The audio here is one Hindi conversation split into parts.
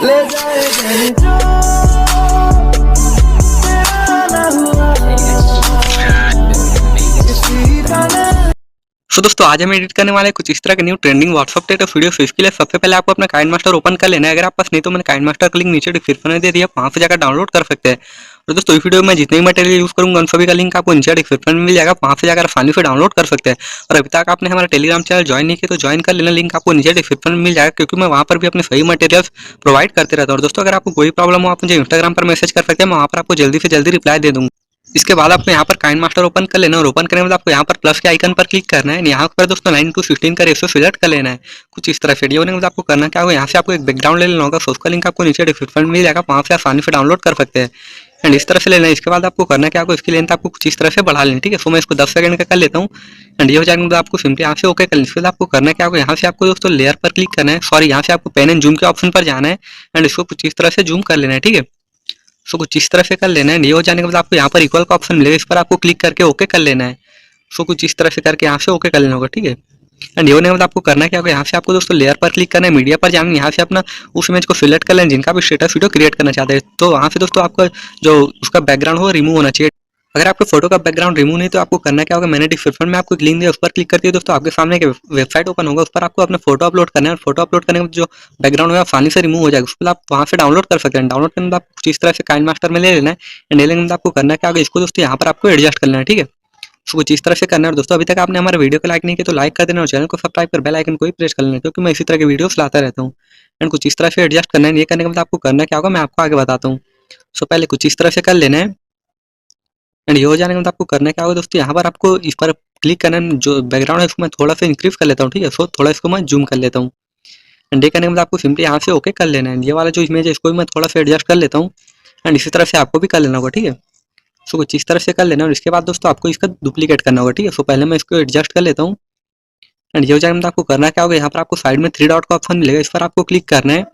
ले जाए कहीं जो मेरा ना हुआ किसी का ना। सो दोस्तों आज हम एडिट करने वाले हैं कुछ इस तरह के new trending WhatsApp status video. So इसके लिए सबसे पहले आपको अपना काइनमास्टर ओपन कर लेना है। अगर आप पास नहीं तो मैंने काइनमास्टर का लिंक नीचे डिस्क्रिप्शन में दे दिया, वहां से जाकर डाउनलोड कर सकते हैं। और दोस्तों इस वीडियो में जितने भी मटेरियल यूज करूंगा उन सभी का लिंक आपको नीचे डिस्क्रिप्शन में मिल जाएगा, वहां से जाकर आसानी से डाउनलोड कर सकते हैं। और अभी तक आपने हमारा टेलीग्राम चैनल ज्वाइन नहीं किया तो ज्वाइन कर लेना, लिंक आपको नीचे डिस्क्रिप्शन में मिल जाएगा, क्योंकि मैं वहां पर भी अपने सही मटेरियल्स प्रोवाइड करते रहता हूँ। और दोस्तों अगर आपको कोई प्रॉब्लम हो आप मुझे इंस्टाग्राम पर मैसेज कर सकते हैं, मैं वहां पर आपको जल्दी से जल्दी रिप्लाई दे दूंगा। इसके बाद आपको यहाँ पर काइनमास्टर ओपन कर लेना है और ओपन करने के बाद आपको यहाँ पर प्लस के आइकन पर क्लिक करना है। यहाँ पर दोस्तों 9:16 का रेशियो सिलेक्ट कर लेना है कुछ इस तरह से। ये होने के बाद आपको करना क्या होगा, यहाँ से आपको एक बैकग्राउंड ले लेना होगा। सो उसका लिंक आपको नीचे डिस्क्रिप्शन में मिल जाएगा, वहाँ से आसानी से डाउनलोड कर सकते हैं। एंड इस तरह से लेना है। इसके बाद आपको करना क्या होगा, इसकी लेंथ आपको कुछ इस तरह से बढ़ा लेनी, ठीक है। सो मैं इसको 10 सेकंड का कर लेता हूँ। एंड ये हो जाने के बाद आपको सिंपली यहाँ से ओके कर लेना। इसके बाद आपको करना क्या होगा, यहाँ से आपको दोस्तों लेयर पर क्लिक करना है, सॉरी यहाँ से आपको पेन एंड जूम के ऑप्शन पर जाना है एंड इसको कुछ इस तरह से जूम कर लेना है, ठीक है। सो कुछ इस तरह से कर लेना है। ये हो जाने के बाद आपको यहाँ पर इक्वल का ऑप्शन मिलेगा, इस पर आपको क्लिक करके ओके कर लेना है। सो कुछ इस तरह से करके यहाँ से ओके कर लेना होगा, ठीक है। एंड ये होने के बाद आपको करना क्या होगा, यहाँ से आपको दोस्तों लेयर पर क्लिक करना है, मीडिया पर जाना है, यहाँ से अपना उस इमेज को सिलेक्ट कर लेना जिनका भी स्टेटस वीडियो क्रिएट करना चाहते हैं। तो वहाँ से दोस्तों आपका जो उसका बैकग्राउंड हो रिमूव होना चाहिए। अगर आपके फोटो का बैकग्राउंड रिमूव नहीं तो आपको करना क्या होगा, मैंने डिस्क्रिप्शन में आपको एक लिंक दिया, उस पर क्लिक करके दोस्तों आपके सामने एक वेबसाइट ओपन होगा, उस पर आपको अपना फोटो अपलोड करना है। और फोटो अपलोड करने के बाद जो बैकग्राउंड है आसानी से रिमूव हो जाएगा, उसको आप वहाँ से डाउनलोड कर सकते हैं। डाउनलोड करने के बाद कुछ इस तरह से काइनमास्टर में ले लेना है। एंड लेने के बाद आपको करना क्या होगा, इसको दोस्तों यहाँ पर आपको एडजस्ट करना है, ठीक है। तो कुछ इस तरह से करना है। और दोस्तों अभी तक आपने हमारे वीडियो को लाइक नहीं किया तो लाइक कर देना और चैनल को सब्सक्राइब कर बेल आइकन को भी प्रेस कर लेना, क्योंकि मैं इसी तरह के वीडियोस लाता रहता हूँ। एंड कुछ इस तरह से एडजस्ट करना है। ये करने के बाद आपको करना क्या होगा मैं आपको आगे बताता हूँ। सो पहले कुछ इस तरह से कर लेना है। एंड ये हो जाने के बाद आपको करना क्या होगा दोस्तों, यहाँ पर आपको इस पर क्लिक करना है। जो बैकग्राउंड है इसको मैं थोड़ा सा इंक्रीज कर लेता हूँ, ठीक है। सो थोड़ा इसको मैं जूम कर लेता हूँ। एंड ये करने के बाद आपको सिंपली यहाँ से ओके कर लेना है। ये वाला जो इमेज है इसको भी मैं थोड़ा सा एडजस्ट कर लेता हूँ। एंड इसी तरह से आपको भी कर लेना होगा, ठीक है। सो कुछ इस तरह से कर लेना। और इसके बाद दोस्तों आपको इसका डुप्लीकेट करना होगा, ठीक है। सो पहले मैं इसको एडजस्ट कर लेता हूँ। एंड ये हो जाने के बाद आपको करना क्या होगा, यहाँ पर आपको साइड में 3 डॉट का ऑप्शन मिलेगा, इस पर आपको क्लिक करना है।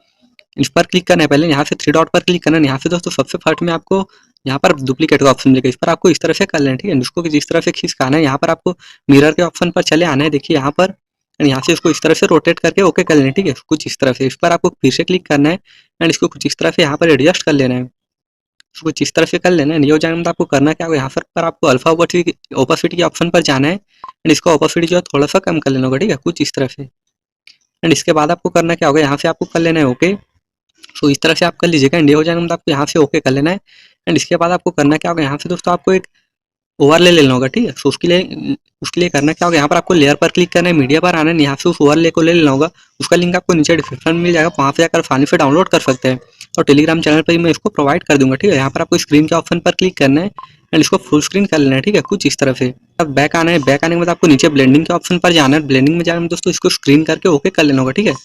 इस पर क्लिक करना है, पहले यहाँ से 3 डॉट पर क्लिक करना है। यहाँ से दोस्तों सबसे फर्स्ट में आपको यहाँ पर डुप्लीकेट का ऑप्शन मिलेगा, इस पर आपको इस तरह से कर लेना है, ठीक है। इसको इस तरह से खिसकाना है। यहाँ पर आपको मिरर के ऑप्शन पर चले आना है, देखिए यहाँ पर। एंड यहाँ से इसको इस तरह से रोटेट करके ओके कर लेना है, ठीक है। कुछ इस तरह से इस पर आपको फिर से क्लिक करना है। एंड इसको कुछ इस तरह से यहाँ पर एडजस्ट कर लेना है, इसको कुछ इस तरह से कर लेना है। ये हो जाने में आपको करना क्या होगा, यहाँ पर आपको अल्फा ओपासिटी के ऑप्शन पर जाना है। एंड इसका ओपासिटी जो है थोड़ा सा कम कर लेना होगा, ठीक है, कुछ इस तरह से। एंड इसके बाद आपको करना क्या होगा, यहाँ से आपको कर लेना है ओके। सो इस तरह से आप कर लीजिएगा। एंड ये हो जाने में आपको यहाँ से ओके कर लेना है। एंड इसके बाद आपको करना क्या होगा, यहाँ से दोस्तों आपको एक ओवरले ले लेना होगा, ठीक है। सो उसके लिए करना क्या होगा, यहाँ पर आपको लेयर पर क्लिक करना है, मीडिया पर आना है, यहाँ से उस ओवरले को ले लेना होगा। उसका लिंक आपको नीचे डिस्क्रिप्शन में मिल जाएगा, वहाँ से जाकर आसानी से डाउनलोड कर सकते हैं। और टेलीग्राम चैनल पर ही मैं इसको प्रोवाइड कर दूंगा, ठीक है। यहाँ पर आपको स्क्रीन के ऑप्शन पर क्लिक करना है एंड इसको फुल स्क्रीन कर लेना है, ठीक है, कुछ इस तरह से। अब बैक आना है, बैक आने के बाद आपको नीचे ब्लेंडिंग के ऑप्शन पर जाना है। ब्लेंडिंग में जाने में दोस्तों इसको स्क्रीन करके ओके कर लेना होगा, ठीक है।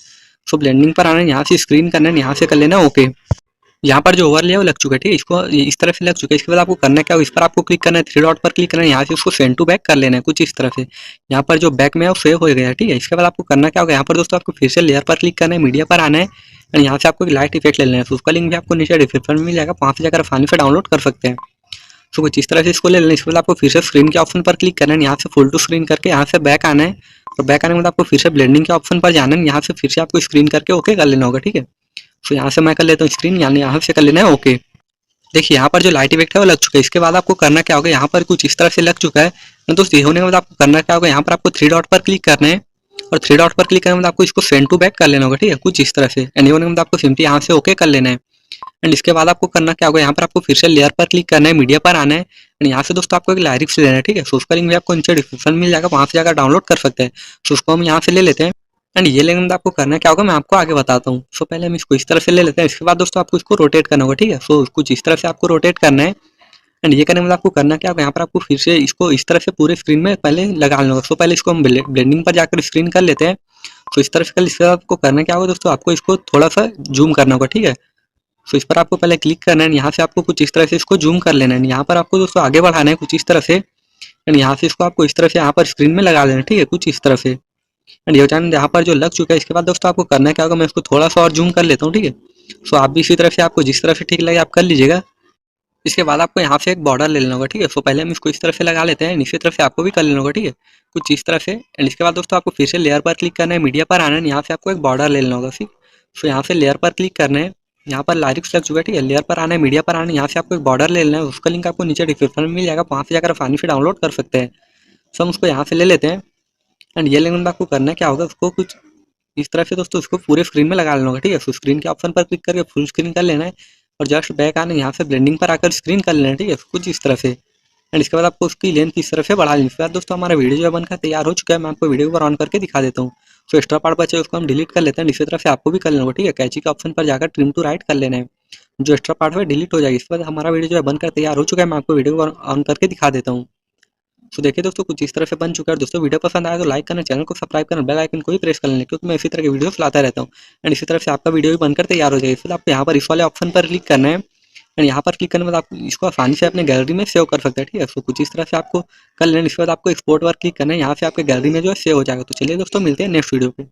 सो ब्लेंडिंग पर आना है, यहाँ से स्क्रीन करना है, यहाँ से कर लेना ओके। यहाँ पर जो ओवरले है वो लग चुका है, ठीक है। इसको इस तरह से लग चुका है। इसके बाद आपको करना क्या होगा, इस पर आपको क्लिक करना है, 3 डॉट पर क्लिक करना है, यहाँ से उसको सेंड टू बैक कर लेना है, कुछ इस तरह से। यहाँ पर जो बैक में है वो सेव हो गया है, ठीक है। इसके बाद आपको करना क्या होगा, यहाँ पर दोस्तों आपको फिर से लेयर पर क्लिक करना है, मीडिया पर आना है एंड यहाँ से आपको एक लाइट इफेक्ट ले लेना है। उसका लिंक भी आपको नीचे डिस्क्रिप्शन में मिल जाएगा, वहाँ से जाकर आसानी से डाउनलोड कर सकते हैं। सो कुछ इस तरह से इसको ले लेना है। इसके बाद आपको फिर से स्क्रीन के ऑप्शन पर क्लिक करना है, यहाँ से फुल टू स्क्रीन करके यहाँ से बैक आना है। और बैक आने के बाद आपको फिर से ब्लेंडिंग के ऑप्शन पर जाना है, यहाँ से फिर से आपको स्क्रीन करके ओके कर लेना होगा, ठीक है। तो यहाँ से मैं कर लेता हूँ स्क्रीन, यानी यहाँ से कर लेना है ओके। देखिए यहाँ पर जो लाइट इफेक्ट है वो लग चुका है। इसके बाद आपको करना क्या होगा, यहाँ पर कुछ इस तरह से लग चुका है दोस्तों। ये होने के बाद आपको करना क्या होगा, यहाँ पर आपको 3 डॉट पर क्लिक करना है। और 3 डॉट पर क्लिक करने के बाद आपको इसको सेंड टू बैक कर लेना होगा, ठीक है, कुछ इस तरह से। एंड ये होने के बाद आपको सिंपली यहाँ से ओके कर लेना है। एंड इसके बाद आपको करना क्या होगा, यहाँ पर आपको फिर से लेयर पर क्लिक करना है, मीडिया पर आना है। एंड यहाँ से दोस्तों आपको एक लाइरिक्स लेना है, ठीक है। सो उसका लिंक भी आपको नीचे डिस्क्रिप्शन मिल जाएगा, वहाँ से जाकर डाउनलोड कर सकते हैं। सो उसको हम यहाँ से ले लेते हैं। एंड ये लेने में आपको करना क्या होगा मैं आपको आगे बताता हूँ। सो पहले हम इसको इस तरह से ले लेते हैं। इसके बाद दोस्तों आपको इसको रोटेट करना होगा, ठीक है। सो कुछ इस तरह से आपको रोटेट करना है। एंड ये करने में आपको करना क्या होगा, यहाँ पर आपको फिर से इसको इस तरह से पूरे स्क्रीन में पहले लगा लेना होगा। सो पहले इसको हम ब्लेंडिंग पर जाकर स्क्रीन कर लेते हैं। तो इस तरह से कर, इसके बाद आपको करना क्या होगा दोस्तों, आपको इसको थोड़ा सा जूम करना होगा, ठीक है। सो इस पर आपको पहले क्लिक करना है, यहाँ से आपको कुछ इस तरह से इसको जूम कर लेना है। यहाँ पर आपको दोस्तों आगे बढ़ाना है कुछ इस तरह से। एंड यहाँ से इसको आपको इस तरह से यहाँ पर स्क्रीन में लगा लेना है, ठीक है, कुछ इस तरह से। एंड ये जान यहाँ पर जो लग चुका है। इसके बाद दोस्तों आपको करना क्या होगा, मैं इसको थोड़ा सा और जूम कर लेता हूँ, ठीक है। सो आप भी इसी तरह से आपको जिस तरह से ठीक लगे आप कर लीजिएगा। इसके बाद आपको यहाँ से एक बॉर्डर ले लेना होगा, ठीक है। सो पहले हम इसको इस तरह से लगा लेते हैं, इसी तरफ से आपको भी कर लेना होगा, ठीक है, कुछ इस तरह से। एंड इसके बाद दोस्तों आपको फिर से लेयर पर क्लिक करना है, मीडिया पर आना है, यहाँ से आपको एक बॉर्डर ले लेना होगा। सो यहाँ से लेयर पर क्लिक करना है। यहाँ पर लाइरिक्स लग चुका है, ठीक है। लेयर पर आना है, मीडिया पर आना है, यहाँ से आपको एक बॉर्डर ले लेना है, उसका लिंक आपको नीचे डिस्क्रिप्शन में मिल जाएगा, वहाँ से जाकर आसानी से डाउनलोड कर सकते हैं। सो हम उसको यहाँ से ले लेते हैं। एंड ये लेने के बाद आपको करना क्या होगा, उसको कुछ इस तरह से दोस्तों उसको पूरे स्क्रीन में लगा लेना होगा, ठीक है। फुल स्क्रीन के ऑप्शन पर क्लिक करके फुल स्क्रीन कर लेना है और जस्ट बैक आना है, यहाँ से ब्लेंडिंग पर आकर स्क्रीन कर लेना है, ठीक है, कुछ इस तरह से। एंड इसके बाद आपको उसकी लेंथ इस तरह से बढ़ा लेनी है। इसके बाद दोस्तों हमारा वीडियो जो है बनकर तैयार हो चुका है, मैं आपको वीडियो पर ऑन करके दिखा देता हूँ। सो एक्स्ट्रा पार्ट बचे उसको हम डिलीट कर लेते हैं। इसी तरह से आपको भी कर लेना होगा, ठीक है। कैची के ऑप्शन पर जाकर ट्रिम टू राइट कर लेना है, जो एक्स्ट्रा पार्ट है डिलीट हो जाएगी। इसके बाद हमारा वीडियो जो है बनकर तैयार हो चुका है, मैं आपको वीडियो को ऑन करके दिखा देता हूँ। तो देखिए दोस्तों कुछ इस तरह से बन चुका है। दोस्तों वीडियो पसंद आया तो लाइक करना, चैनल को सब्सक्राइब करना, बेल आइकन को भी प्रेस कर लेना, क्योंकि मैं इसी तरह की वीडियोस लाता रहता हूँ। एंड इसी तरह से आपका वीडियो भी बनकर तैयार हो जाएगी। फिर आपको यहाँ पर इस वाले ऑप्शन पर क्लिक करना है। एंड यहाँ पर क्लिक करने के बाद आप इसको आसानी से अपने गैलरी में सेव कर सकते हैं, ठीक है। तो कुछ इस तरह से आपको कर लेना। इसके बाद आपको एक्सपोर्ट पर क्लिक करना है, यहाँ से आपके गैलरी में जो है सेव हो जाएगा। तो चलिए दोस्तों मिलते हैं नेक्स्ट वीडियो पे।